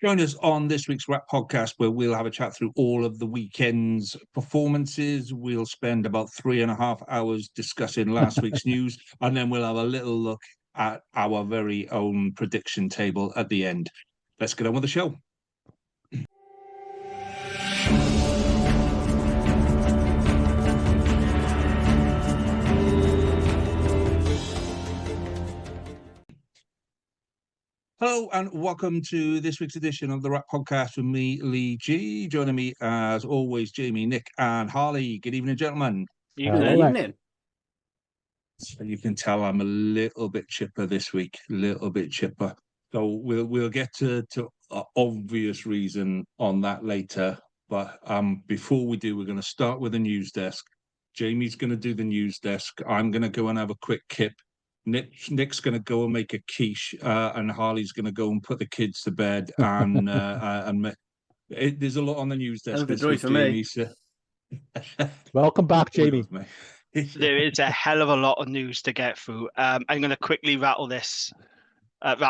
Join us on this week's WRRAP podcast, where we'll have a chat through all of the weekend's performances. We'll spend about 3.5 hours discussing last week's news, and then we'll have a little look at our very own prediction table at the end. Let's get on with the show. Hello and welcome to this week's edition of the WRRAP podcast with me, Lee G. Joining me, as always, Jamie, Nick and Harley. Good evening, gentlemen. Evening. So you can tell I'm a little bit chipper this week, So we'll get to obvious reason on that later. But before we do, we're going to start with the news desk. Jamie's going to do the news desk. I'm going to go and have a quick kip. Nick's going to go and make a quiche, and Harley's going to go and put the kids to bed. And there's a lot on the news desk. Overjoyed for me. So... Welcome back, Jamie. There is a hell of a lot of news to get through. I'm going to quickly rattle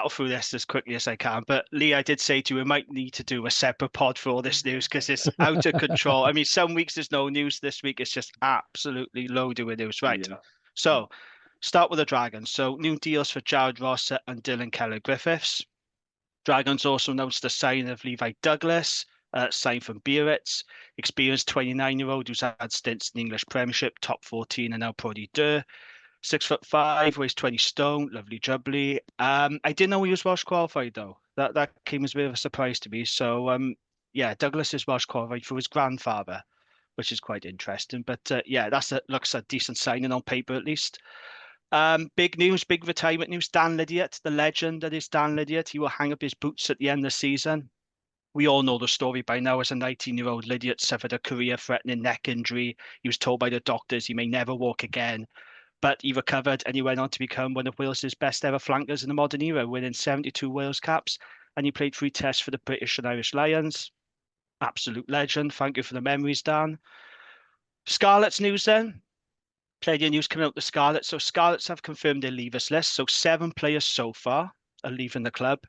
through this as quickly as I can. But Lee, I did say to you, we might need to do a separate pod for all this news because it's out of control. I mean, some weeks there's no news. This week it's just absolutely loaded with news. Right. Yeah. So start with the Dragons. So new deals for Jared Rosser and Dylan Keller-Griffiths. Dragons also announced the signing of Levi Douglas, signed from Biarritz, experienced 29-year-old who's had stints in the English Premiership, top 14 and now Pro D2. 6'5", weighs 20 stone, lovely jubbly. I didn't know he was Welsh qualified though. That came as a bit of a surprise to me. So Douglas is Welsh qualified for his grandfather, which is quite interesting. But looks a decent signing on paper at least. Big news, big retirement news. Dan Lydiate, the legend that is Dan Lydiate, he will hang up his boots at the end of the season. We all know the story by now. As a 19-year-old, Lydiate suffered a career-threatening neck injury. He was told by the doctors he may never walk again. But he recovered and he went on to become one of Wales's best ever flankers in the modern era, winning 72 Wales caps. And he played 3 tests for the British and Irish Lions. Absolute legend. Thank you for the memories, Dan. Scarlets news then. Plenty of news coming out the Scarlets. So Scarlets have confirmed their leavers list. So 7 players so far are leaving the club.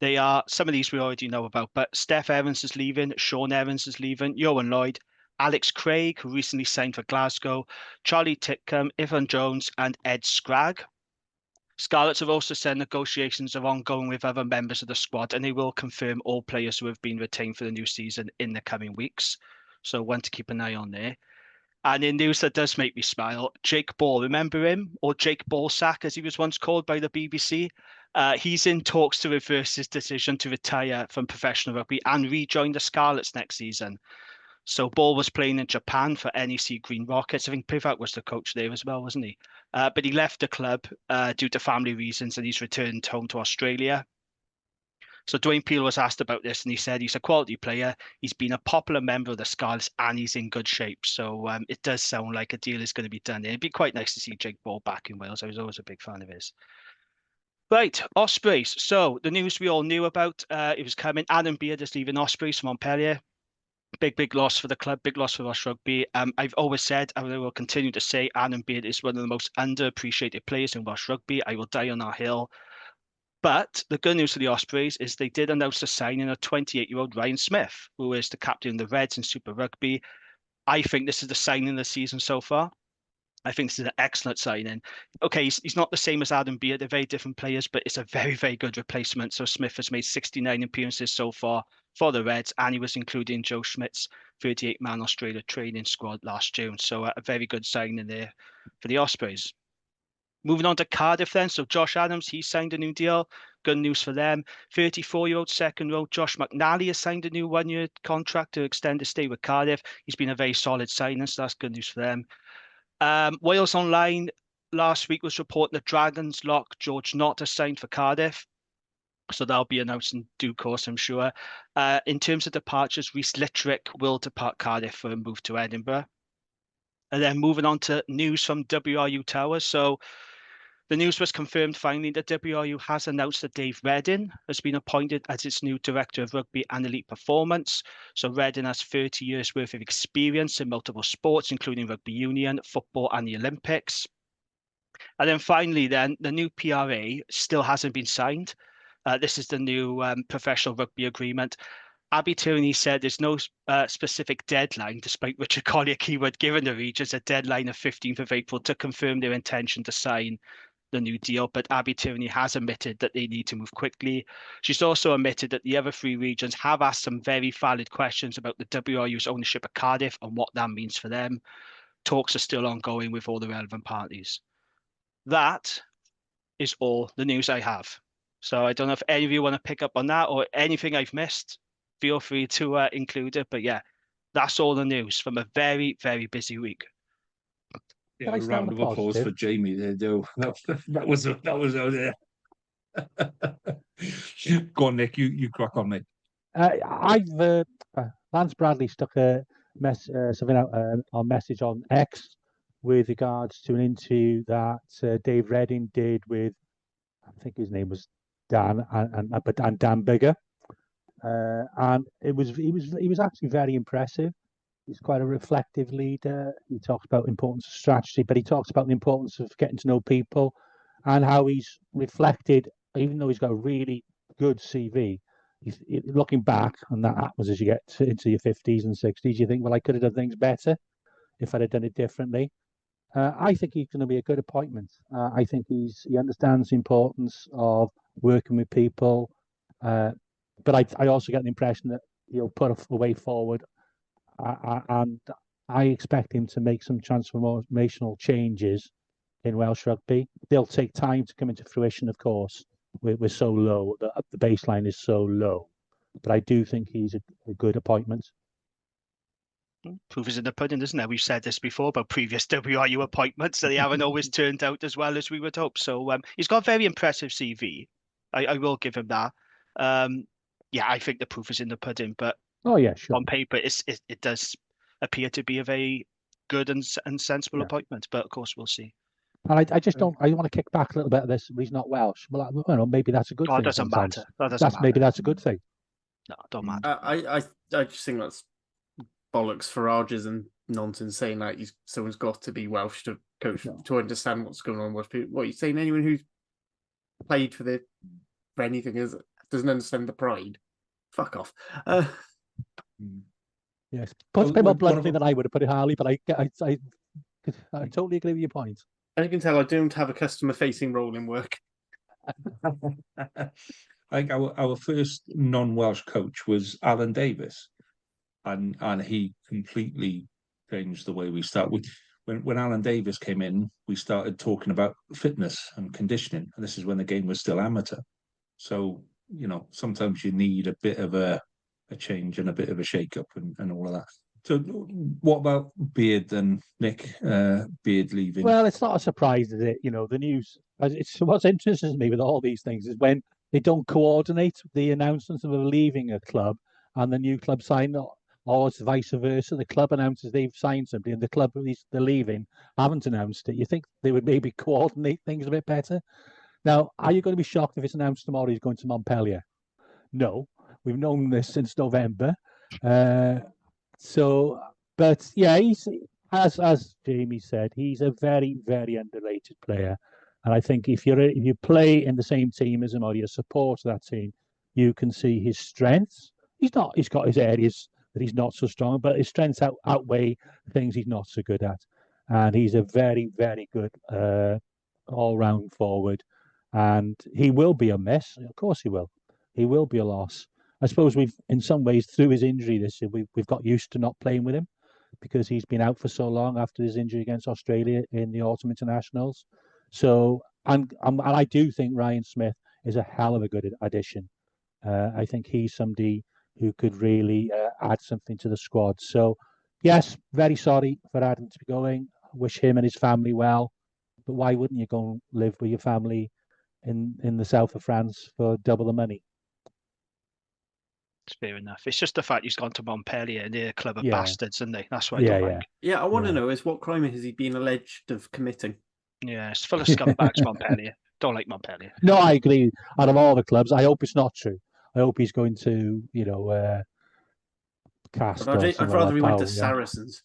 They are, some of these we already know about, but Steph Evans is leaving, Sean Evans is leaving, Johan Lloyd, Alex Craig, who recently signed for Glasgow, Charlie Titcombe, Ivan Jones, and Ed Scragg. Scarlets have also said negotiations are ongoing with other members of the squad, and they will confirm all players who have been retained for the new season in the coming weeks. So one to keep an eye on there. And in news that does make me smile, Jake Ball, remember him? Or Jake Ballsack, as he was once called by the BBC. He's in talks to reverse his decision to retire from professional rugby and rejoin the Scarlets next season. So Ball was playing in Japan for NEC Green Rockets. I think Pivac was the coach there as well, wasn't he? But he left the club due to family reasons, and he's returned home to Australia. So Dwayne Peel was asked about this, and he said he's a quality player. He's been a popular member of the Scarlets, and he's in good shape. So it does sound like a deal is going to be done. It'd be quite nice to see Jake Ball back in Wales. I was always a big fan of his. Right, Ospreys. So the news we all knew about, it was coming. Adam Beard is leaving Ospreys from Montpellier. Big loss for the club, big loss for Welsh Rugby. I've always said, and I will continue to say, Adam Beard is one of the most underappreciated players in Welsh Rugby. I will die on our hill. But the good news for the Ospreys is they did announce the signing of 28-year-old Ryan Smith, who is the captain of the Reds in Super Rugby. I think this is the signing of the season so far. I think this is an excellent signing. Okay, he's not the same as Adam Beard. They're very different players, but it's a very, very good replacement. So Smith has made 69 appearances so far for the Reds, and he was included in Joe Schmidt's 38-man Australia training squad last June. So a very good signing there for the Ospreys. Moving on to Cardiff then. So Josh Adams, he signed a new deal. Good news for them. 34-year-old second row Josh McNally has signed a new 1-year contract to extend his stay with Cardiff. He's been a very solid signing, so that's good news for them. Wales Online last week was reporting that Dragons lock George Knott has signed for Cardiff. So that'll be announced in due course, I'm sure. In terms of departures, Rhys Littrick will depart Cardiff for a move to Edinburgh. And then moving on to news from WRU Towers. So the news was confirmed finally that WRU has announced that Dave Reddin has been appointed as its new Director of Rugby and Elite Performance. So Reddin has 30 years worth of experience in multiple sports, including rugby union, football and the Olympics. And then finally then, the new PRA still hasn't been signed. This is the new professional rugby agreement. Abby Tierney said there's no specific deadline, despite Richard Collier keyword given the regions a deadline of 15th of April to confirm their intention to sign the new deal. But Abby Tierney has admitted that they need to move quickly. She's also admitted that the other three regions have asked some very valid questions about the WRU's ownership of Cardiff and what that means for them. Talks are still ongoing with all the relevant parties. That is all the news I have. So I don't know if any of you want to pick up on that or anything I've missed. Feel free to include it. But yeah, that's all the news from a very, very busy week. Yeah, Can I a start round on of a applause for positive? Jamie there, though. That was Go on, Nick. You crack on, mate. Lance Bradley stuck a something out on message on X with regards to an interview that Dave Redding did with, I think his name was Dan and Dan Bigger, and he was actually very impressive. He's quite a reflective leader. He talks about the importance of strategy, but he talks about the importance of getting to know people and how he's reflected, even though he's got a really good CV. Looking back, and that happens as you get into your 50s and 60s, you think, well, I could have done things better if I'd have done it differently. I think he's going to be a good appointment. I think he understands the importance of working with people, but I also get the impression that he'll put a way forward, and I expect him to make some transformational changes in Welsh rugby. They'll take time to come into fruition, of course. We're so low, the baseline is so low, but I do think he's a good appointment. Proof is in the pudding, isn't there? We've said this before about previous WRU appointments, that they haven't always turned out as well as we would hope. So he's got a very impressive CV. I will give him that. Yeah, I think the proof is in the pudding, but oh yeah, sure. On paper, it does appear to be a very good and sensible appointment. But of course, we'll see. And I just don't. I want to kick back a little bit of this. He's not Welsh. Well, I know, maybe that's a good thing. It doesn't sometimes. matter. That doesn't matter. Maybe that's a good thing. No, it don't matter. I just think that's bollocks, Farages and nonsense saying that someone's got to be Welsh to coach to understand what's going on with people. What are you saying? Anyone who's played for anything doesn't understand the pride. Fuck off. Yes, put a bit more bluntly than I would have put it, Harley. But I totally agree with your point. As you can tell, I don't have a customer-facing role in work. I think our first non-Welsh coach was Alan Davis, and he completely changed the way we start. When Alan Davis came in, we started talking about fitness and conditioning, and this is when the game was still amateur. So sometimes you need a bit of a change and a bit of a shake-up and all of that. So what about Beard and Nick? Beard leaving? Well, it's not a surprise, is it? The news. What's interesting to me with all these things is when they don't coordinate the announcements of leaving a club and the new club sign, or it's vice versa. The club announces they've signed somebody and the club they're leaving haven't announced it. You think they would maybe coordinate things a bit better? Now, are you going to be shocked if it's announced tomorrow he's going to Montpellier? No, we've known this since November. But yeah, he's as Jamie said, he's a very, very underrated player. And I think if you play in the same team as him or you support that team, you can see his strengths. He's got his areas that he's not so strong, but his strengths outweigh things he's not so good at. And he's a very, very good all-round forward. And he will be a miss. Of course he will. He will be a loss. I suppose we've, in some ways, through his injury this year, we've got used to not playing with him because he's been out for so long after his injury against Australia in the autumn internationals. So, and I do think Ryan Smith is a hell of a good addition. I think he's somebody who could really add something to the squad. So, yes, very sorry for Adam to be going. Wish him and his family well. But why wouldn't you go and live with your family in the south of France for double the money? It's fair enough. It's just the fact he's gone to Montpellier and they're a club of bastards, isn't they? That's what I don't like. Yeah, I want to know is what crime has he been alleged of committing? Yeah, it's full of scumbags, Montpellier. Don't like Montpellier. No, I agree. Out of all the clubs, I hope it's not true. I hope he's going to, cast. I'd rather he went to Saracens.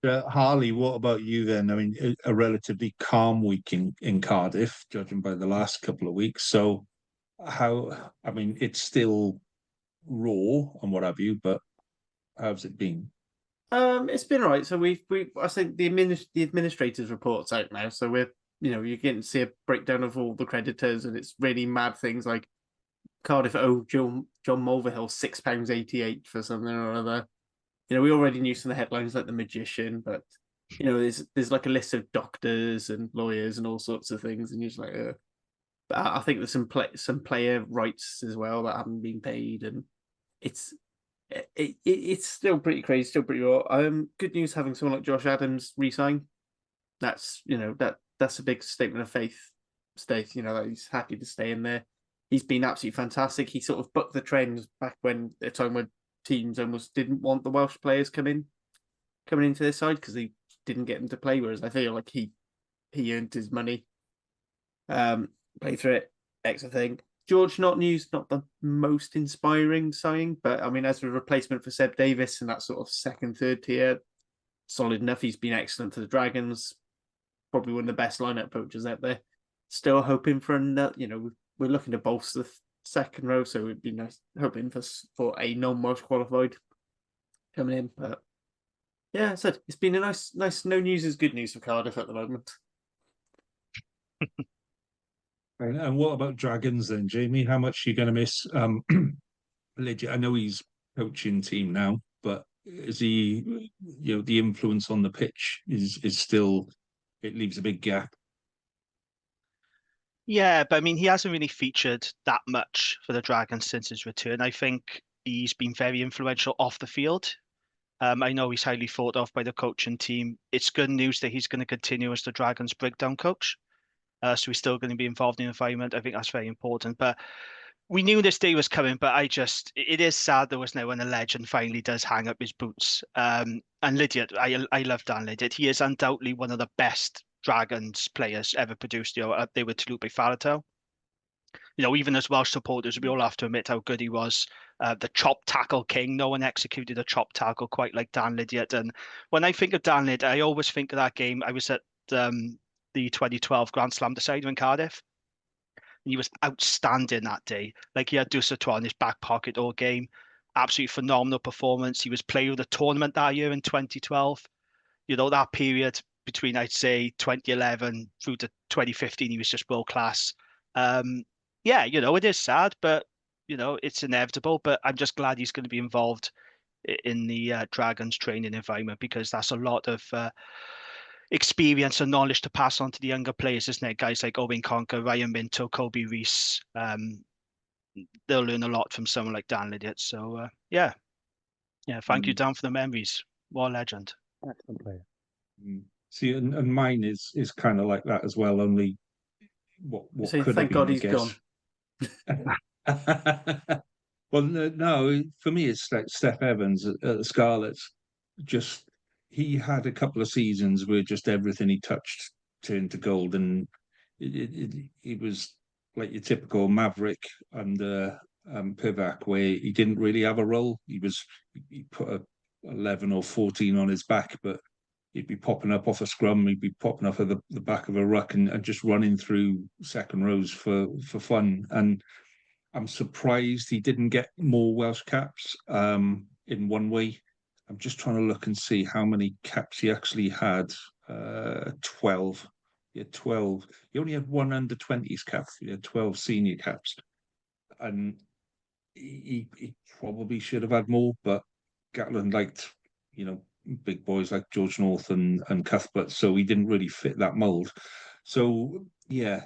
Harley, what about you then? I mean, a relatively calm week in Cardiff, judging by the last couple of weeks. So, I mean, it's still raw and what have you, but how's it been? It's been all right. So I think the administrators' report's out now. So you're getting to see a breakdown of all the creditors, and it's really mad things like Cardiff owe John Mulvihill £6.88 for something or other. We already knew some of the headlines like the magician, but there's like a list of doctors and lawyers and all sorts of things, and you're just like, But I think there's some player rights as well that haven't been paid, and it's still pretty crazy, still pretty raw. Good news having someone like Josh Adams resign. That's that's a big statement of faith. That he's happy to stay in there. He's been absolutely fantastic. He sort of bucked the trend back when a time when teams almost didn't want the Welsh players coming into their side because they didn't get them to play. Whereas I feel like he earned his money. Play through it, extra thing. George Notnew's not the most inspiring signing, but I mean, as a replacement for Seb Davis and that sort of second, third tier, solid enough. He's been excellent for the Dragons. Probably one of the best lineup poachers out there. Still hoping for we're looking to bolster the second row, so it'd be nice hoping for a non-Welsh qualified coming in. But yeah, I said it's been a nice. No news is good news for Cardiff at the moment. And what about Dragons then, Jamie? How much are you going to miss? Legit, I know he's coaching team now, but is he? The influence on the pitch is still. It leaves a big gap. Yeah, but I mean, he hasn't really featured that much for the Dragons since his return. I think he's been very influential off the field. I know he's highly thought of by the coaching team. It's good news that he's going to continue as the Dragons breakdown coach. So he's still going to be involved in the environment. I think that's very important. But we knew this day was coming, but it is sad there was no when a legend finally does hang up his boots. And Lydiate, I love Dan Lydiate. He is undoubtedly one of the best Dragons players ever produced. Up there with Tulupe Faletau. Even as Welsh supporters, we all have to admit how good he was. The chop tackle king. No one executed a chop tackle quite like Dan Lydiate. And when I think of Dan Lydiate, I always think of that game. I was at the 2012 Grand Slam decider in Cardiff. And he was outstanding that day. Like he had Dusatois in his back pocket all game. Absolutely phenomenal performance. He was player of the tournament that year in 2012. That period between, I'd say, 2011 through to 2015, he was just world class. It is sad, but, it's inevitable. But I'm just glad he's going to be involved in the Dragons training environment because that's a lot of experience and knowledge to pass on to the younger players, isn't it? Guys like Owen Conker, Ryan Minto, Kobe Rees. They'll learn a lot from someone like Dan Lydiate. So, thank you, Dan, for the memories. What a legend. Excellent player. See, and mine is kind of like that as well. Only what could thank God he's gone. Well, no, for me it's like Steph Evans at the Scarlets. Just he had a couple of seasons where just everything he touched turned to gold, and it was like your typical maverick under Pivac, where he didn't really have a role. He put a 11 or 14 on his back, but he'd be popping up off a scrum, he'd be popping up at the back of a ruck and just running through second rows for fun. And I'm surprised he didn't get more Welsh caps in one way. I'm just trying to look and see how many caps he actually had. 12. He had 12. He only had one under 20s cap. He had 12 senior caps. And he probably should have had more, but Gatland liked, big boys like George North and Cuthbert, so he didn't really fit that mould. So, yeah,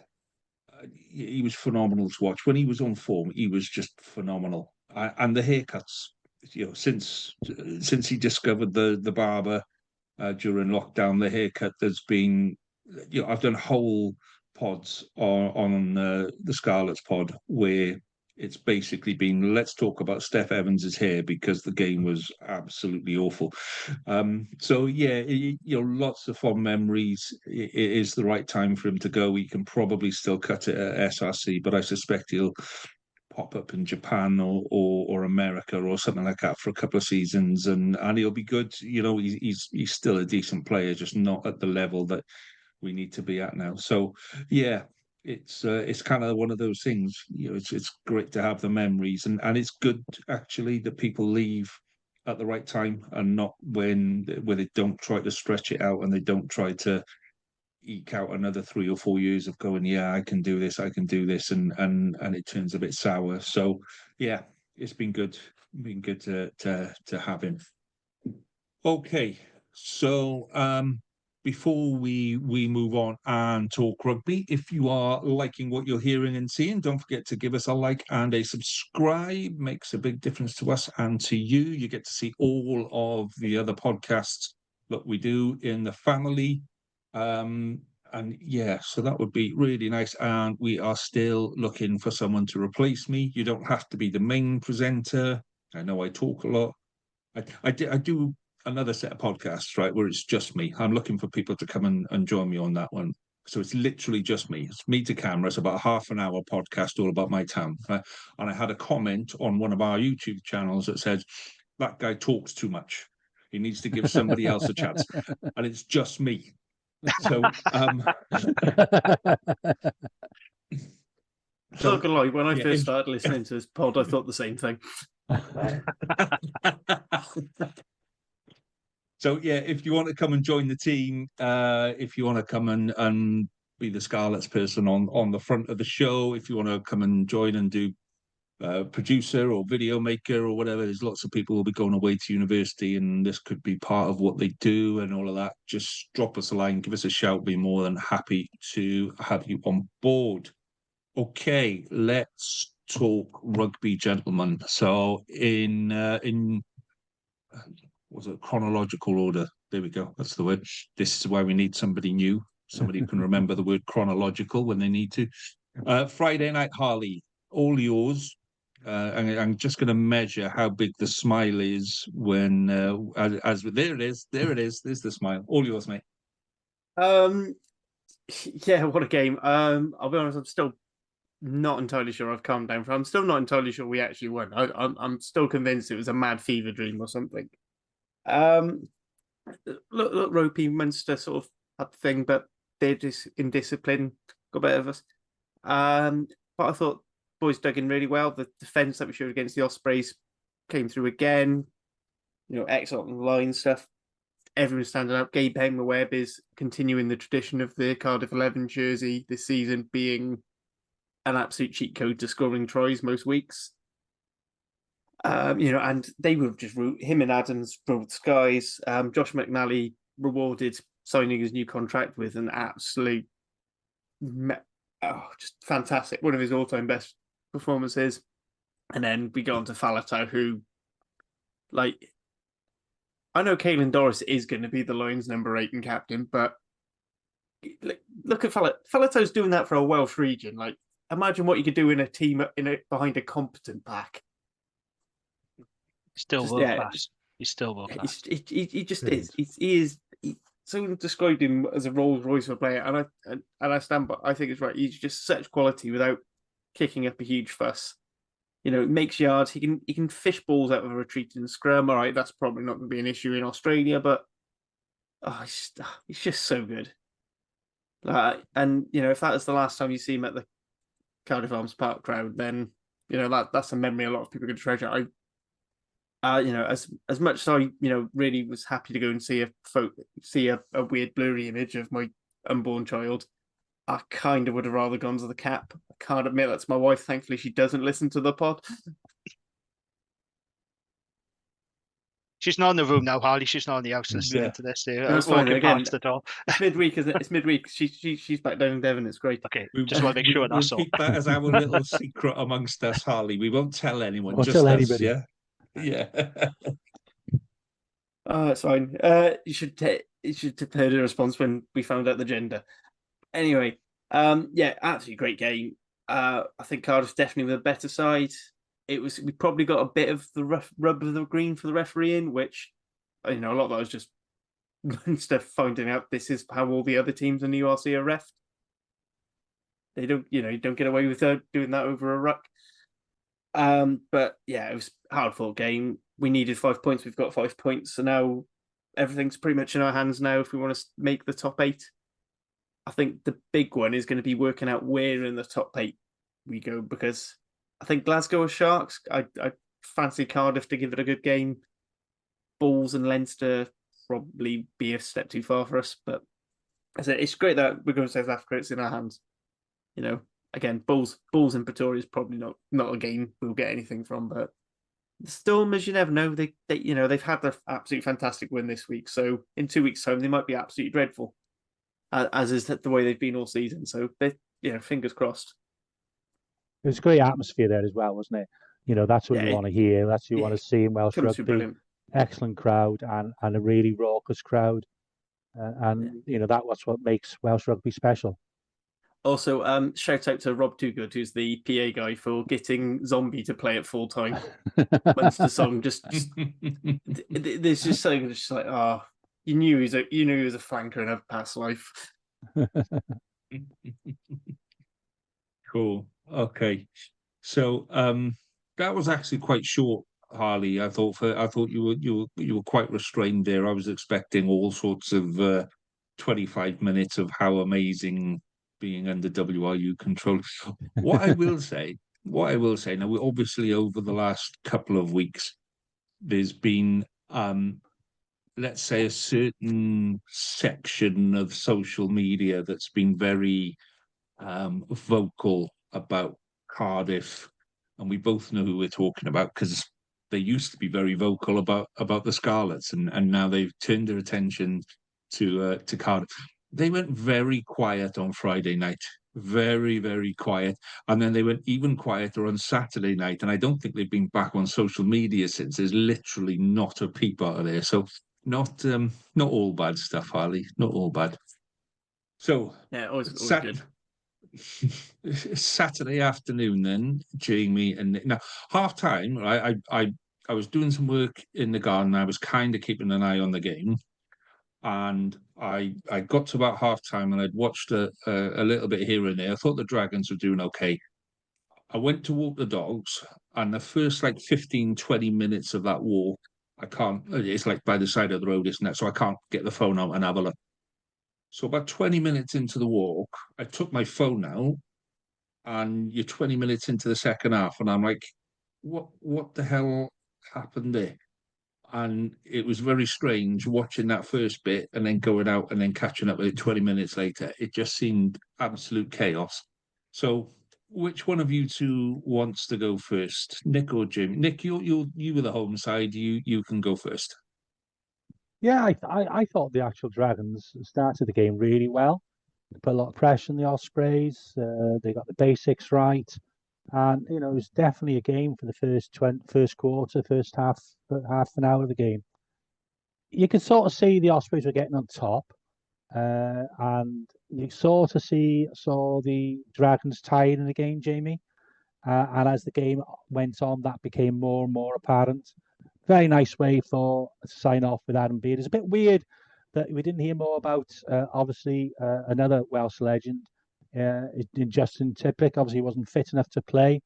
he was phenomenal to watch. When he was on form, he was just phenomenal. And the haircuts, since he discovered the barber during lockdown, the haircut, there's been, I've done whole pods on the Scarlets pod where it's basically been, let's talk about Steph Evans's hair because the game was absolutely awful. So yeah, lots of fond memories. It is the right time for him to go. He can probably still cut it at SRC, but I suspect he'll pop up in Japan or America or something like that for a couple of seasons, and he'll be good. You know, he's still a decent player, just not at the level that we need to be at now. So yeah, it's kind of one of those things. You know, it's great to have the memories, and it's good actually that people leave at the right time and not when they don't try to stretch it out and they don't try to eke out another 3 or 4 years of going, yeah, I can do this, and it turns a bit sour. So yeah, it's been good to have him. Okay, so before we move on and talk rugby, if you are liking what you're hearing and seeing, don't forget to give us a like and a subscribe. Makes a big difference to us and to you. You get to see all of the other podcasts that we do in the family. And yeah, so that would be really nice. And we are still looking for someone to replace me. You don't have to be the main presenter. I know I talk a lot. I do another set of podcasts, right, where it's just me. I'm looking for people to come and join me on that one. So it's literally just me. It's me to camera. It's about a half an hour podcast all about my town. And I had a comment on one of our YouTube channels that said, that guy talks too much. He needs to give somebody else a chance. And it's just me. So So, not gonna lie, when I yeah, first started listening to this pod, I thought the same thing. So yeah, if you want to come and join the team, if you want to come and be the Scarlets person on the front of the show, if you want to come and join and do producer or video maker or whatever, there's lots of people who will be going away to university, and this could be part of what they do and all of that. Just drop us a line, give us a shout. Be more than happy to have you on board. Okay, let's talk rugby, gentlemen. So in was it chronological order? There we go. That's the word. This is why we need somebody new, somebody who can remember the word chronological when they need to. Friday night, Harley, all yours. And I'm just going to measure how big the smile is when, there it is. There's the smile. All yours, mate. Yeah, what a game. I'll be honest, I'm still not entirely sure I've calmed down. I'm still not entirely sure we actually won. I'm still convinced it was a mad fever dream or something. Look, ropey Munster sort of had the thing, but they're just indiscipline got better of us. But I thought boys dug in really well. The defence that we showed against the Ospreys came through again. You know, excellent line stuff. Everyone's standing up. Gabe Hemmer-Webb is continuing the tradition of the Cardiff 11 jersey this season, being an absolute cheat code to scoring tries most weeks. You know, and they were just him and Adams ruled skies. Josh McNally rewarded signing his new contract with an absolute, just fantastic, one of his all-time best performances. And then we go on to Faletau, who, like, I know Caelan Doris is going to be the Lions number 8 and captain, but look at Faletau's doing that for a Welsh region. Like, imagine what you could do in a team behind a competent pack. Still world class. He's still world class. He just is. He is. Someone described him as a Rolls Royce of a player, and I stand by. I think it's right. He's just such quality without kicking up a huge fuss. You know, makes yards. He can fish balls out of a retreating scrum. All right, that's probably not going to be an issue in Australia, but he's just so good. And you know, if that is the last time you see him at the Cardiff Arms Park crowd, then you know that's a memory a lot of people are going to treasure. You know, as much as I, you know, really was happy to go and see a weird blurry image of my unborn child, I kind of would have rather gone to the cap. I can't admit that to my wife. Thankfully, she doesn't listen to the pod. She's not in the room now, Harley. She's not in the house listening to this. That's fine. Again, the door. It's midweek, isn't it? It's midweek. She's back down in Devon. It's great. Okay, just want to make sure that's all. We'll keep that as our little secret amongst us, Harley. We won't tell anyone. Won't just tell us, anybody. Yeah. Yeah. It's fine. You should have heard a response when we found out the gender. Anyway, yeah, absolutely great game. I think Cardiff's definitely the better side. We probably got a bit of the rub of the green for the referee in, which, you know, a lot of that was just Leinster finding out this is how all the other teams in the URC are reffed. They don't, you know, you don't get away with doing that over a ruck. But yeah, it was a hard fought game. We needed 5 points. We've got 5 points, so now everything's pretty much in our hands now. If we want to make the top 8, I think the big one is going to be working out where in the top 8 we go, because I think Glasgow are Sharks. I fancy Cardiff to give it a good game. Bulls and Leinster probably be a step too far for us, but I said it's great that we're going to South Africa. It's in our hands. You know, again, Bulls in Pretoria is probably not a game we'll get anything from, but the Stormers, you never know. They've had their absolutely fantastic win this week, so in 2 weeks' time they might be absolutely dreadful, as is the way they've been all season. So fingers crossed. It was a great atmosphere there as well, wasn't it? That's what you want to hear. That's what you want to see in Welsh rugby. Excellent crowd and a really raucous crowd. That's what makes Welsh rugby special. Also, shout out to Rob Toogood, who's the PA guy, for getting Zombie to play at full time. Leinster song, there's just something just like, you knew he was a flanker in a past life. Cool. Okay. So that was actually quite short, Harley. I thought you were quite restrained there. I was expecting all sorts of 25 minutes of how amazing being under WRU control. What I will say now, we obviously over the last couple of weeks, there's been let's say a certain section of social media that's been very vocal about Cardiff, and we both know who we're talking about because they used to be very vocal about the Scarlets, and now they've turned their attention to Cardiff. They went very quiet on Friday night, very, very quiet, and then they went even quieter on Saturday night. And I don't think they've been back on social media since. There's literally not a peep out of there. So not all bad stuff, Harley. Not all bad. So yeah, always good. Saturday afternoon, then Jamie and now half time. Right, I was doing some work in the garden. I was kind of keeping an eye on the game, and I got to about half time, and I'd watched a little bit here and there. I thought the Dragons were doing okay. I went to walk the dogs, and the first 15, 20 minutes of that walk, I can't. It's like by the side of the road, isn't it? So I can't get the phone out and have a look. So about 20 minutes into the walk, I took my phone out, and you're 20 minutes into the second half, and I'm like, what the hell happened there? And it was very strange watching that first bit and then going out and then catching up with it 20 minutes later. It just seemed absolute chaos. So which one of you two wants to go first, Nick or Jim? Nick, you were the home side. You can go first. Yeah, I thought the actual Dragons started the game really well. They put a lot of pressure on the Ospreys. They got the basics right, and it was definitely a game for the first quarter, first half an hour of the game. You could sort of see the Ospreys were getting on top, and you sort of saw the Dragons tired in the game, Jamie. And as the game went on, that became more and more apparent. Very nice way to sign off with Adam Beard. It's a bit weird that we didn't hear more about, obviously, another Welsh legend, in Justin Tippick. Obviously, he wasn't fit enough to play,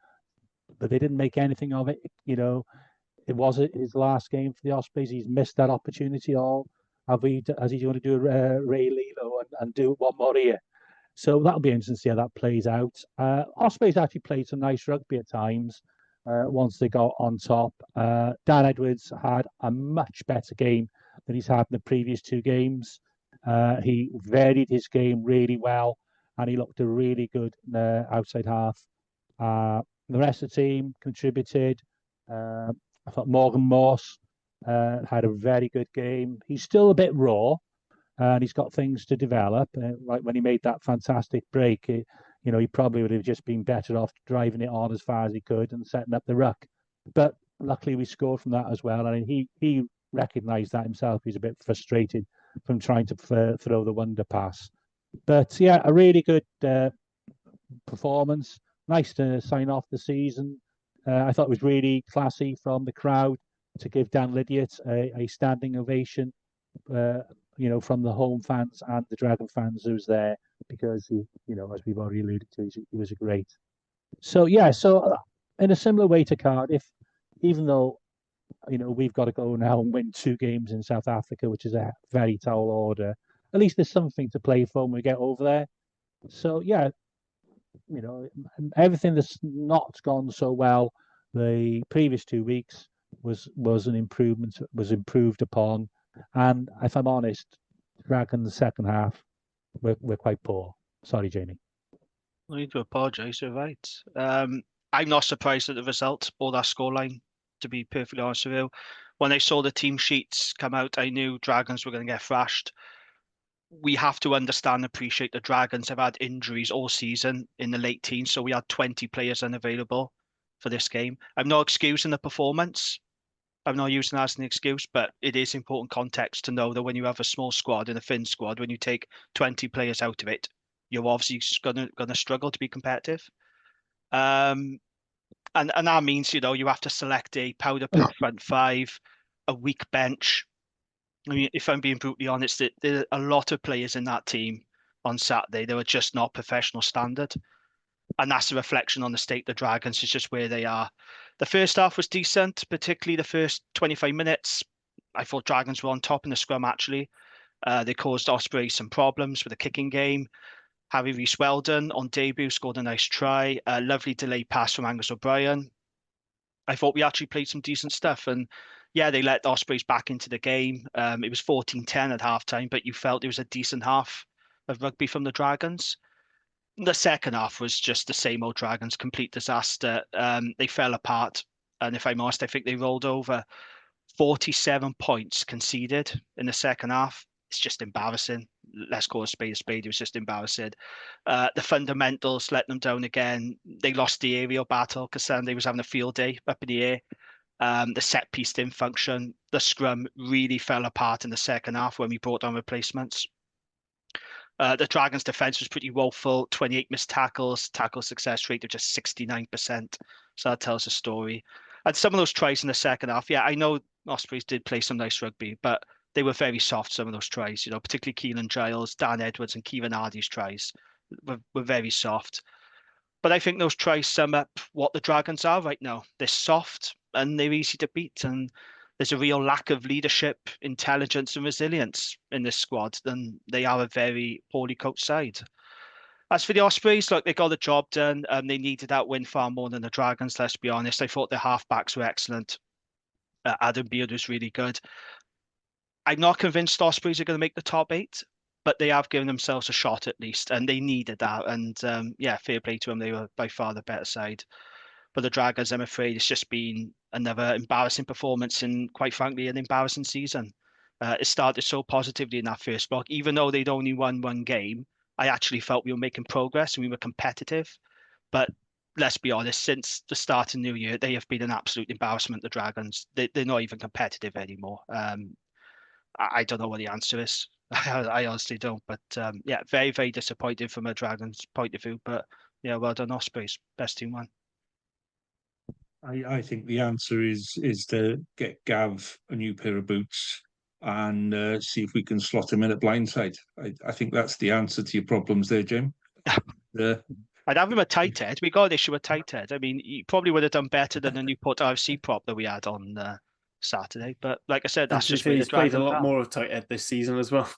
but they didn't make anything of it. It was his last game for the Ospreys. He's missed that opportunity. As he's going to do Ray Lilo and do one more year. So that'll be interesting to see how that plays out. Ospreys actually played some nice rugby at times once they got on top. Dan Edwards had a much better game than he's had in the previous 2 games. He varied his game really well, and he looked a really good outside half. The rest of the team contributed. I thought Morgan Morse had a very good game. He's still a bit raw, and he's got things to develop. Like when he made that fantastic break, he probably would have just been better off driving it on as far as he could and setting up the ruck. But luckily, we scored from that as well. And he recognised that himself. He's a bit frustrated from trying to throw the wonder pass. But yeah, a really good performance. Nice to sign off the season. I thought it was really classy from the crowd to give Dan Lydiate a standing ovation. From the home fans and the Dragon fans who was there, because he, as we've already alluded to, he was a great. So yeah, in a similar way to Cardiff, even though we've got to go now and win 2 games in South Africa, which is a very tall order. At least there's something to play for when we get over there. So yeah, everything that's not gone so well the previous 2 weeks was an improvement, was improved upon. And if I'm honest, Dragons second half, we're quite poor. Sorry, Jamie. I need to apologise. You're right. I'm not surprised at the result or that scoreline, to be perfectly honest with you. When I saw the team sheets come out, I knew Dragons were going to get thrashed. We have to understand and appreciate the Dragons have had injuries all season in the late teens, so we had 20 players unavailable for this game. I'm not excusing the performance. I'm not using that as an excuse, but it is important context to know that when you have a small squad and a thin squad, when you take 20 players out of it, you're obviously gonna struggle to be competitive. And that means, you have to select a powder puff front five, a weak bench. I mean, if I'm being brutally honest, there are a lot of players in that team on Saturday that were just not professional standard. And that's a reflection on the state of the Dragons. It's just where they are. The first half was decent, particularly the first 25 minutes. I thought Dragons were on top in the scrum, actually. They caused Ospreys some problems with the kicking game. Harry Rees-Weldon on debut scored a nice try. A lovely delayed pass from Angus O'Brien. I thought we actually played some decent stuff. And yeah, they let the Ospreys back into the game. It was 14-10 at halftime, but you felt it was a decent half of rugby from the Dragons. The second half was just the same old Dragons, complete disaster. They fell apart. And if I'm honest, I think they rolled over. 47 points conceded in the second half. It's just embarrassing. Let's call a spade a spade. It was just embarrassing. The fundamentals let them down again. They lost the aerial battle because Sunday was having a field day up in the air. The set piece didn't function. The scrum really fell apart in the second half when we brought on replacements. The Dragons' defence was pretty woeful. 28 missed tackles, tackle success rate of just 69%. So that tells a story. And some of those tries in the second half, yeah, I know Ospreys did play some nice rugby, but they were very soft, some of those tries, particularly Keelan Giles, Dan Edwards and Kieran Hardy's tries were very soft. But I think those tries sum up what the Dragons are right now. They're soft and they're easy to beat. And there's a real lack of leadership, intelligence and resilience in this squad. And they are a very poorly coached side. As for the Ospreys, they got the job done. They needed that win far more than the Dragons, let's be honest. I thought their halfbacks were excellent. Adam Beard was really good. I'm not convinced Ospreys are going to make the top 8, but they have given themselves a shot at least, and they needed that. And yeah, fair play to them. They were by far the better side. But the Dragons, I'm afraid, it's just been another embarrassing performance and, quite frankly, an embarrassing season. It started so positively in that first block. Even though they'd only won one game, I actually felt we were making progress and we were competitive. But let's be honest, since the start of the new year, they have been an absolute embarrassment, the Dragons. They're not even competitive anymore. I don't know what the answer is. I honestly don't. But yeah, very, very disappointed from a Dragons point of view. But yeah, well done, Ospreys. Best team won. I think the answer is to get Gav a new pair of boots and see if we can slot him in at blindside. I think that's the answer to your problems there, Jim. I'd have him a tight head. We got an issue with tight head. I mean, he probably would have done better than the Newport RFC prop that we had on Saturday. But like I said, that's just where he's played a lot more of tight head this season as well.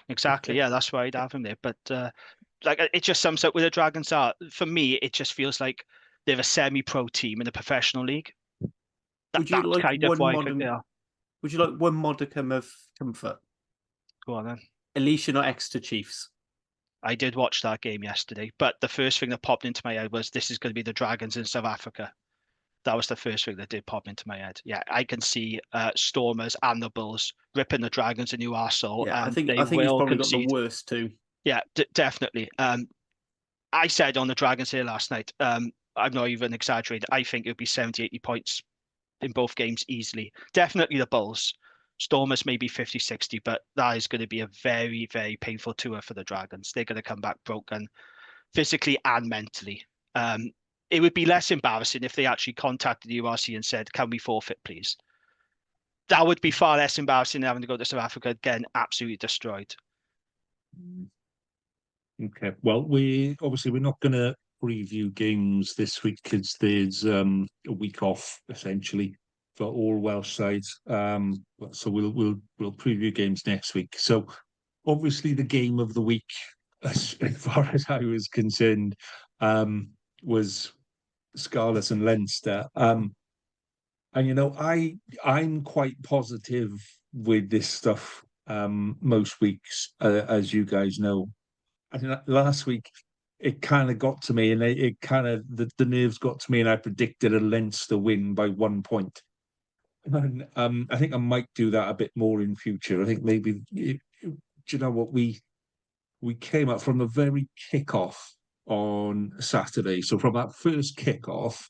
Exactly. Yeah, that's why I'd have him there. But it just sums up where the Dragons are. For me, it just feels like they're a semi-pro team in a professional league. Would you like one modicum of comfort? Go on then. At least you're not Exeter Chiefs. I did watch that game yesterday, but the first thing that popped into my head was this is going to be the Dragons in South Africa. That was the first thing that did pop into my head. Yeah, I can see Stormers and the Bulls ripping the Dragons a new arsehole. Yeah, I think he's probably got the worst too. Yeah, definitely. I said on the Dragons here last night, I'm not even exaggerating. I think it would be 70, 80 points in both games easily. Definitely the Bulls. Stormers maybe 50, 60, but that is going to be a very, very painful tour for the Dragons. They're going to come back broken physically and mentally. It would be less embarrassing if they actually contacted the URC and said, can we forfeit, please? That would be far less embarrassing than having to go to South Africa again, absolutely destroyed. Okay. Well, we're not going to preview games this week because there's a week off essentially for all Welsh sides. So we'll preview games next week. So obviously the game of the week, as far as I was concerned, was Scarlets and Leinster. And I'm quite positive with this stuff most weeks, as you guys know. I think last week it kind of got to me, and it kind of the nerves got to me, and I predicted a Leinster win by 1 point. And I think I might do that a bit more in future. I think maybe, do you know what, we came up from the very kickoff on Saturday. So from that first kickoff,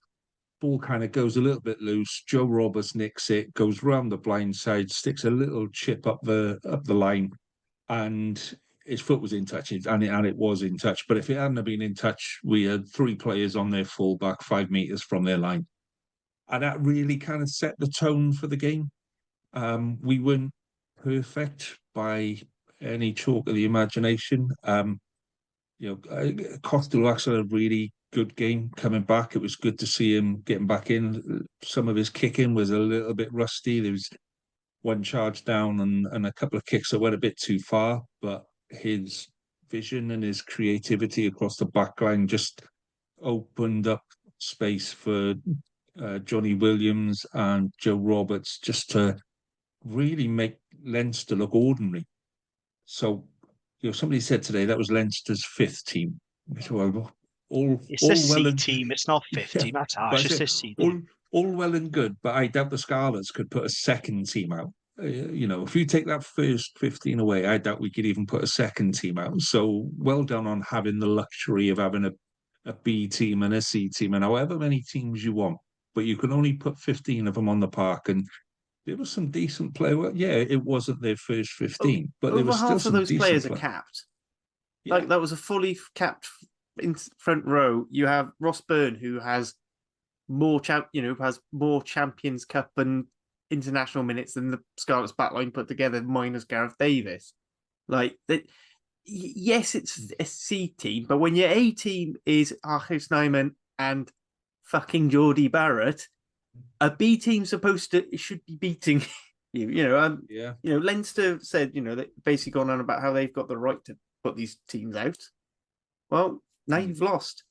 ball kind of goes a little bit loose. Joe Roberts nicks it, goes round the blind side, sticks a little chip up the line, and his foot was in touch, and it was in touch. But if it hadn't been in touch, we had 3 players on their fullback 5 meters from their line, and that really kind of set the tone for the game. We weren't perfect by any chalk of the imagination. Costello actually had a really good game coming back. It was good to see him getting back in. Some of his kicking was a little bit rusty. There was one charge down and a couple of kicks that went a bit too far, but his vision and his creativity across the back line just opened up space for Johnny Williams and Joe Roberts just to really make Leinster look ordinary. So, somebody said today that was Leinster's 5th team. Well, it's a C team. It's not 5th team. That's harsh. It's a C team. All well and good, but I doubt the Scarlets could put a 2nd team out. If you take that first 15 away, I doubt we could even put a 2nd team out. So well done on having the luxury of having a B team and a C team and however many teams you want, but you can only put 15 of them on the park. And there was some decent play. Well, yeah, it wasn't their first 15, but there was still some decent play. Over half of those players are capped. Yeah. Like that was a fully capped in front row. You have Ross Byrne, who has more Champions Cup and international minutes than the Scarlets backline put together, minus Gareth Davis. Like that. Yes, it's a C team, but when your A team is Archie Snyman and fucking Geordie Barrett, a B team should be beating you. Leinster said, they've basically gone on about how they've got the right to put these teams out. Well, now you've lost.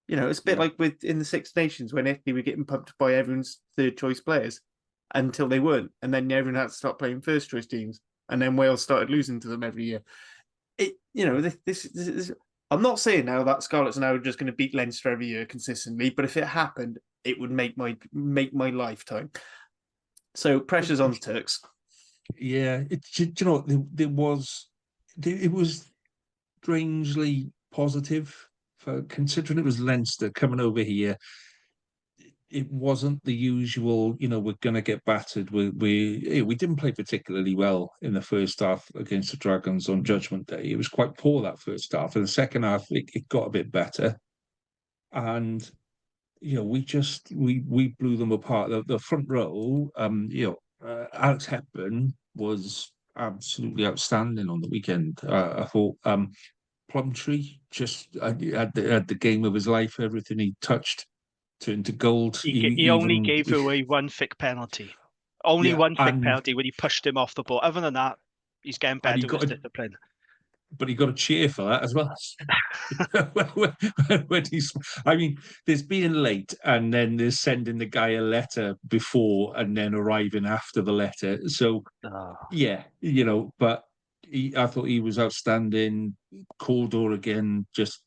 It's a bit like in the Six Nations when Italy were getting pumped by everyone's 3rd choice players until they weren't, and then everyone had to start playing 1st choice teams, and then Wales started losing to them every year. This I'm not saying now that Scarlets are now just going to beat Leinster every year consistently, but if it happened, it would make my lifetime. So pressure's on the Turks. Yeah, it was strangely positive for considering it was Leinster coming over here. It wasn't the usual, we're going to get battered. We didn't play particularly well in the first half against the Dragons on Judgment Day. It was quite poor that first half. In the second half, it got a bit better. And, we blew them apart. The front row, Alex Hepburn was absolutely outstanding on the weekend. I thought Plumtree just had the game of his life. Everything he touched turned to gold. He only gave away 1 thick penalty. Only one thick penalty when he pushed him off the ball. Other than that, he's getting better with discipline. But he got a cheer for that as well. There's being late and then there's sending the guy a letter before and then arriving after the letter. So, but I thought he was outstanding. Caldor again, just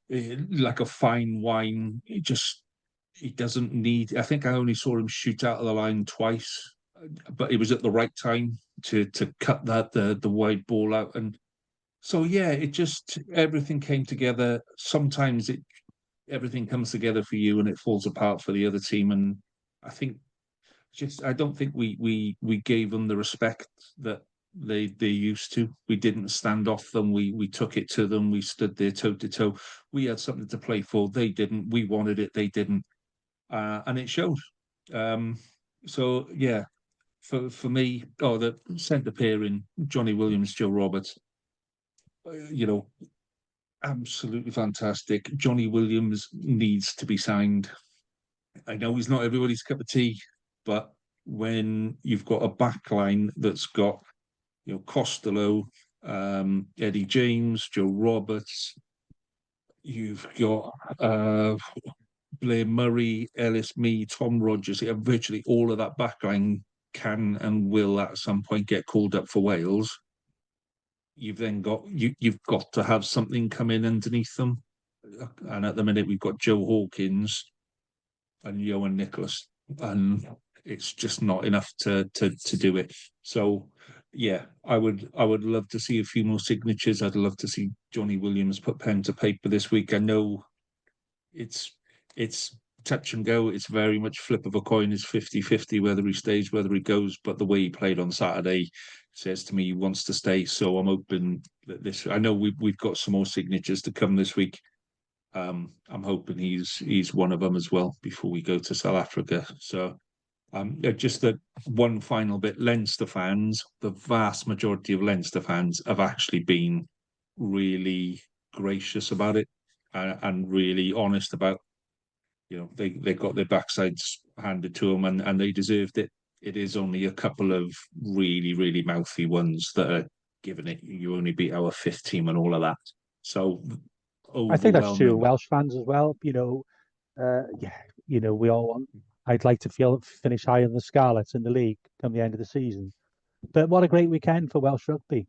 like a fine wine. He doesn't need. I think I only saw him shoot out of the line twice, but it was at the right time to cut the wide ball out. And so it just everything came together. Sometimes everything comes together for you and it falls apart for the other team. And I think I don't think we gave them the respect that they used to. We didn't stand off them. We took it to them. We stood there toe to toe. We had something to play for. They didn't. We wanted it. They didn't. And it showed. For me, the centre pairing, Johnny Williams, Joe Roberts, absolutely fantastic. Johnny Williams needs to be signed. I know he's not everybody's cup of tea, but when you've got a backline that's got, Costello, Eddie James, Joe Roberts, you've got Blair Murray, Ellis Mee, Tom Rogers, virtually all of that backline can and will at some point get called up for Wales. You've then got you've got to have something come in underneath them. And at the minute we've got Joe Hawkins and Johan Nicholas, and it's just not enough to do it. So yeah, I would love to see a few more signatures. I'd love to see Johnny Williams put pen to paper this week. I know it's touch and go. It's very much flip of a coin. It's 50-50 whether he stays, whether he goes. But the way he played on Saturday says to me he wants to stay. So I'm hoping that this. I know we've got some more signatures to come this week. I'm hoping he's one of them as well before we go to South Africa. So just that one final bit. Leinster fans, the vast majority of Leinster fans have actually been really gracious about it and really honest about. They got their backsides handed to them and they deserved it. It is only a couple of really, really mouthy ones that are giving it. You only beat our fifth team and all of that. So I think that's true of overwhelming. Welsh fans as well. We all want. I'd like to finish higher than the Scarlets in the league come the end of the season. But what a great weekend for Welsh rugby.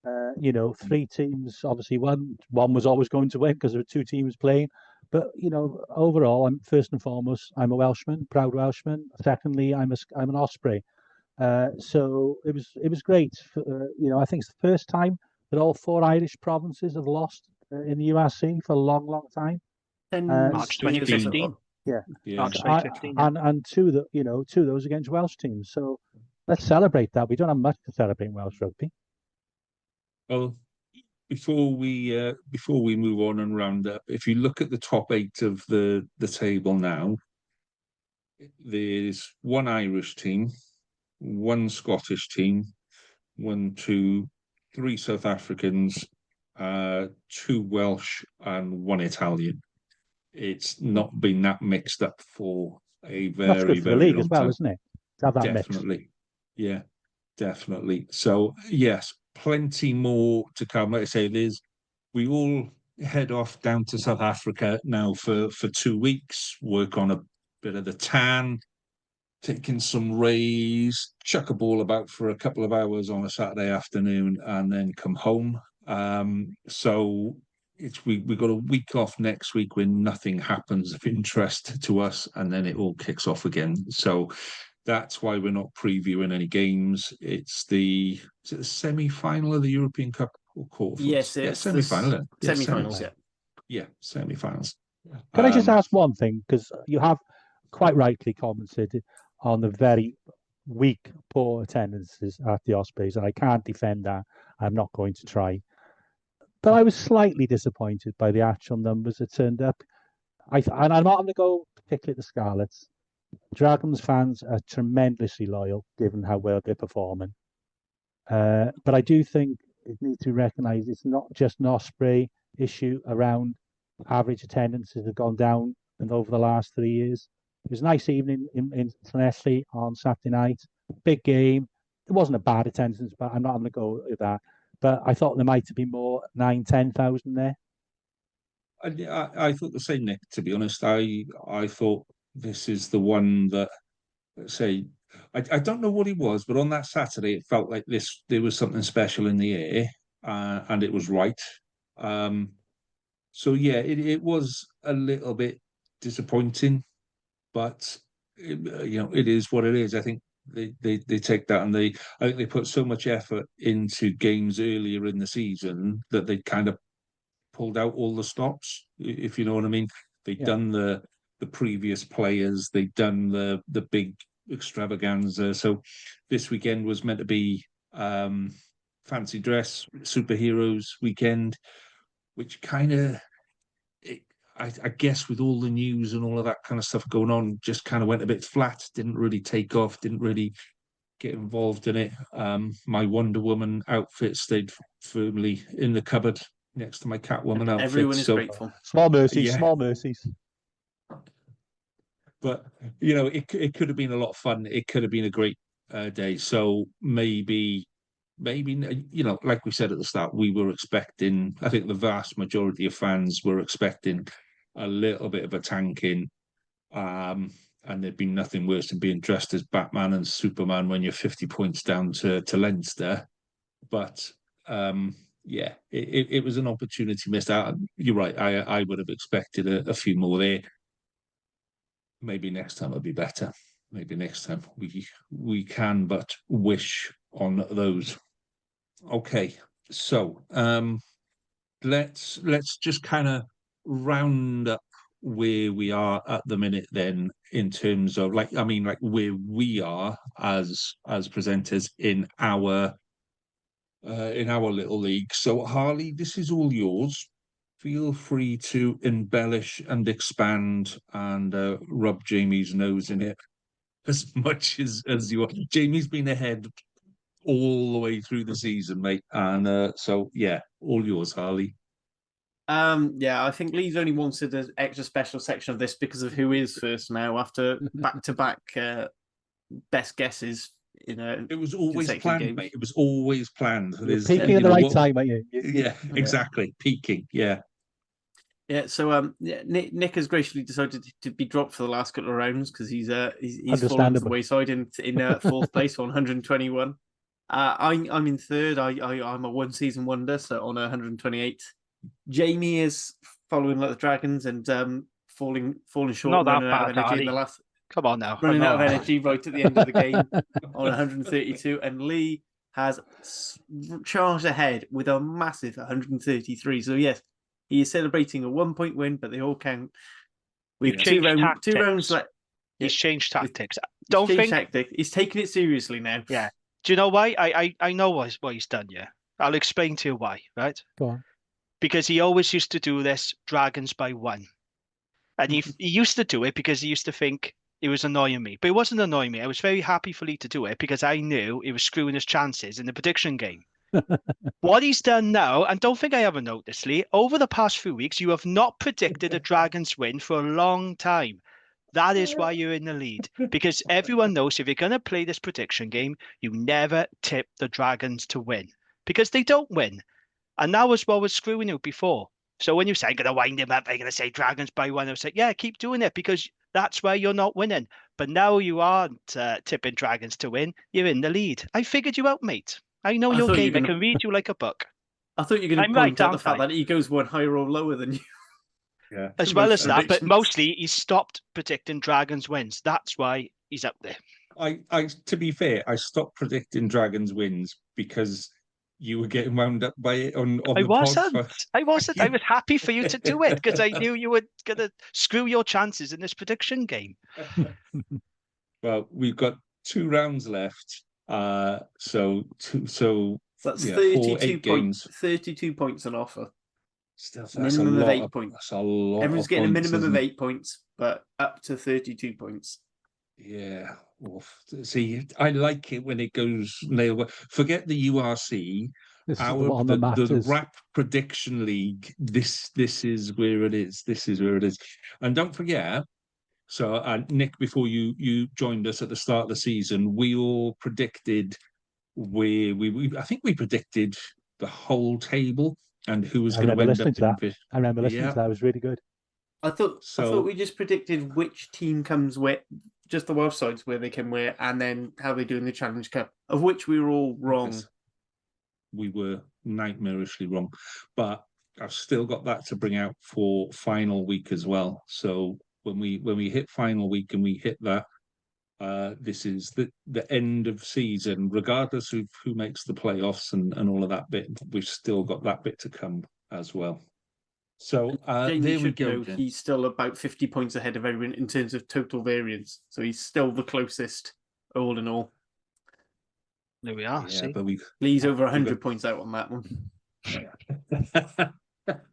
3 teams. Obviously, one was always going to win because there were 2 teams playing. But overall, I'm first and foremost, I'm a Welshman, proud Welshman. Secondly, I'm an Osprey. So it was great. I think it's the first time that all 4 Irish provinces have lost in the URC for a long, long time. March 2015. Yeah. March 2015. And 2 of those against Welsh teams. So let's celebrate that. We don't have much to celebrate in Welsh rugby. Well, before we move on and round up, if you look at the top 8 of the table now, there's 1 Irish team, 1 Scottish team, 1, 2, 3 South Africans, 2 Welsh, and 1 Italian. It's not been that mixed up for a very, That's good for the very league long as well, time. isn't it? To have that Definitely. mix. Yeah, definitely. So yes, plenty more to come. Like I say, we all head off down to South Africa now for 2 weeks, work on a bit of the tan, taking some rays, chuck a ball about for a couple of hours on a Saturday afternoon, and then come home. So we got a week off next week when nothing happens of interest to us, and then it all kicks off again. So that's why we're not previewing any games. Is it the semi-final of the European Cup or quarterfinals? Yes, it's semi-final. Semi-finals, yeah. Yeah, semi-finals. Can I just ask one thing? Because you have quite rightly commented on the very weak, poor attendances at the Ospreys, and I can't defend that. I'm not going to try. But I was slightly disappointed by the actual numbers that turned up. And I'm not going to go particularly at the Scarlets. Dragons fans are tremendously loyal, given how well they're performing. But I do think it needs to be recognised it's not just an Osprey issue around average attendances have gone down and over the last 3 years. It was a nice evening in Llanelli on Saturday night. Big game. It wasn't a bad attendance, but I'm not going to go with that. But I thought there might have been more 9,000-10,000 there. I thought the same, Nick, to be honest. I thought this is the one that, let's say, I don't know what it was, but on that Saturday, it felt like there was something special in the air, and it was right. So yeah, it was a little bit disappointing, but it is what it is. I think they take that and I think they put so much effort into games earlier in the season that they kind of pulled out all the stops, if you know what I mean. They'd done the previous players, they'd done the big extravaganza. So this weekend was meant to be fancy dress superheroes weekend, which kind of, I guess with all the news and all of that kind of stuff going on, just kind of went a bit flat, didn't really take off, didn't really get involved in it. My Wonder Woman outfit stayed firmly in the cupboard next to my Catwoman And outfit. everyone is so grateful. Small mercies, Yeah. small mercies. But it could have been a lot of fun. It could have been a great day. So maybe like we said at the start, we were expecting. I think the vast majority of fans were expecting a little bit of a tanking. And there'd be nothing worse than being dressed as Batman and Superman when you're 50 points down to Leinster. But it was an opportunity missed out. You're right. I would have expected a few more there. Maybe next time it'll be better. Maybe next time we can but wish on those. Okay, so let's just kind of round up where we are at the minute then, in terms of like where we are as presenters in our little league. So Harley, this is all yours. Feel free to embellish and expand and rub Jamie's nose in it as much as you want. Jamie's been ahead all the way through the season, mate. And so yeah, all yours, Harley. I think Lee's only wanted an extra special section of this because of who is first now after back-to-back best guesses. It was always consecutive planned, games. mate. It was always planned. You're peaking at the right time, aren't you? Yeah, exactly. Peaking. Yeah. Yeah, so Nick has graciously decided to be dropped for the last couple of rounds because he's fallen to the wayside in fourth place on 121. I'm in third. I'm a one season wonder, so on 128. Jamie is following like the Dragons and falling short, Not that running out of bad, energy in Harley. the last. Come on now. Running out of energy right at the end of the game on 132, and Lee has charged ahead with a massive 133. So yes, he is celebrating a 1-point win, but they all count. We've two rounds left. He's changed tactics. Don't think tactic. He's taking it seriously now. Yeah. Do you know why? I know what he's done. Yeah, I'll explain to you why. Right. Go on. Because he always used to do this Dragons by one, and he used to do it because he used to think it was annoying me, but it wasn't annoying me. I was very happy for Lee to do it because I knew it was screwing his chances in the prediction game. What he's done now, and don't think I haven't noticed, Lee, over the past few weeks, you have not predicted a Dragons win for a long time. That is why you're in the lead, because everyone knows if you're going to play this prediction game, you never tip the Dragons to win because they don't win. And that was what was screwing you before. So when you say, I'm going to wind him up, I'm going to say Dragons by one, I was like, yeah, keep doing it because that's where you're not winning. But now you aren't tipping Dragons to win. You're in the lead. I figured you out, mate. I know your game. I can read you like a book. I thought you were going to point out the fact that he goes one higher or lower than you. Yeah. As well as that, but mostly he's stopped predicting Dragons wins. That's why he's up there. I to be fair, I stopped predicting Dragons wins because you were getting wound up by it on I the wasn't. pod. I wasn't. I was happy for you to do it because I knew you were going to screw your chances in this prediction game. Well, we've got 2 rounds left. So that's 32 points. 32 points on offer. Still, that's minimum of 8 points. That's a lot. Everyone's getting a minimum of 8 points, but up to 32 points. Yeah. See, I like it when it goes nail. Forget the URC. The WRRAP prediction league. This is where it is. This is where it is. And don't forget. So, Nick, before you joined us at the start of the season, we all predicted where I think we predicted the whole table and who was going to end up. I remember listening to that. It was really good. I thought we just predicted which team comes where, just the Welsh sides where they can wear, and then how they do in the Challenge Cup, of which we were all wrong. Yes. We were nightmarishly wrong, but I've still got that to bring out for final week as well. So when we hit final week and we hit that, this is the end of season, regardless of who makes the playoffs and all of that bit. We've still got that bit to come as well. So there we go. He's still about 50 points ahead of everyone in terms of total variance. So he's still the closest, all in all. There we are. Yeah, see? but Lee's over 100 points out on that one.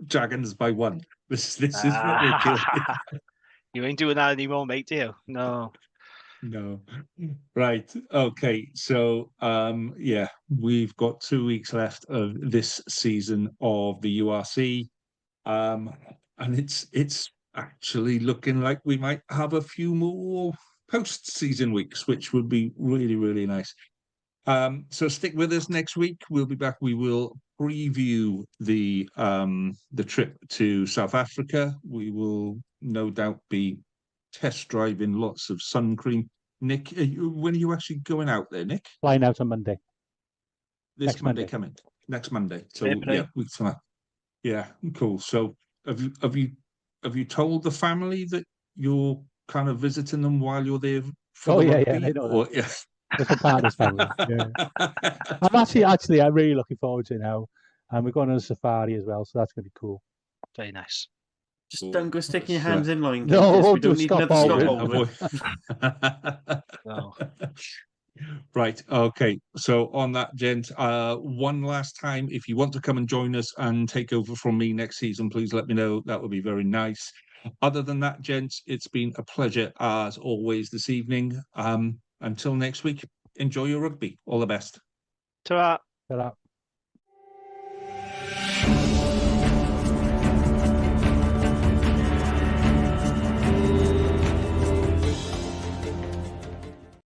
Dragons by 1. This is what we're doing. You ain't doing that anymore, mate, do you? No. No. Right. Okay. So yeah, we've got 2 weeks left of this season of the URC. And it's actually looking like we might have a few more post-season weeks, which would be really, really nice. So stick with us next week. We'll be back. We will preview the trip to South Africa. We will no doubt be test driving lots of sun cream. Nick, when are you actually going out there, Nick? Flying out on Monday. This Next Monday Monday. coming. Next Monday. So Fair play. yeah, weeks from now. Yeah, cool. So have you told the family that you're kind of visiting them while you're there for Oh the yeah, rugby? yeah, they know Or, that. yeah. That's a partner's family. Yeah. I'm really looking forward to it now. And we're going on a safari as well, so that's going to be cool. Very nice. Just Cool. don't go sticking your So- hands in line No, gaiters. We won't do don't a need Scott another Baldwin. stop No. Right. Okay. So on that, gent, one last time, if you want to come and join us and take over from me next season, please let me know. That would be very nice. Other than that, gents, it's been a pleasure as always this evening. Until next week, enjoy your rugby. All the best. Ta-ra. Ta-ra.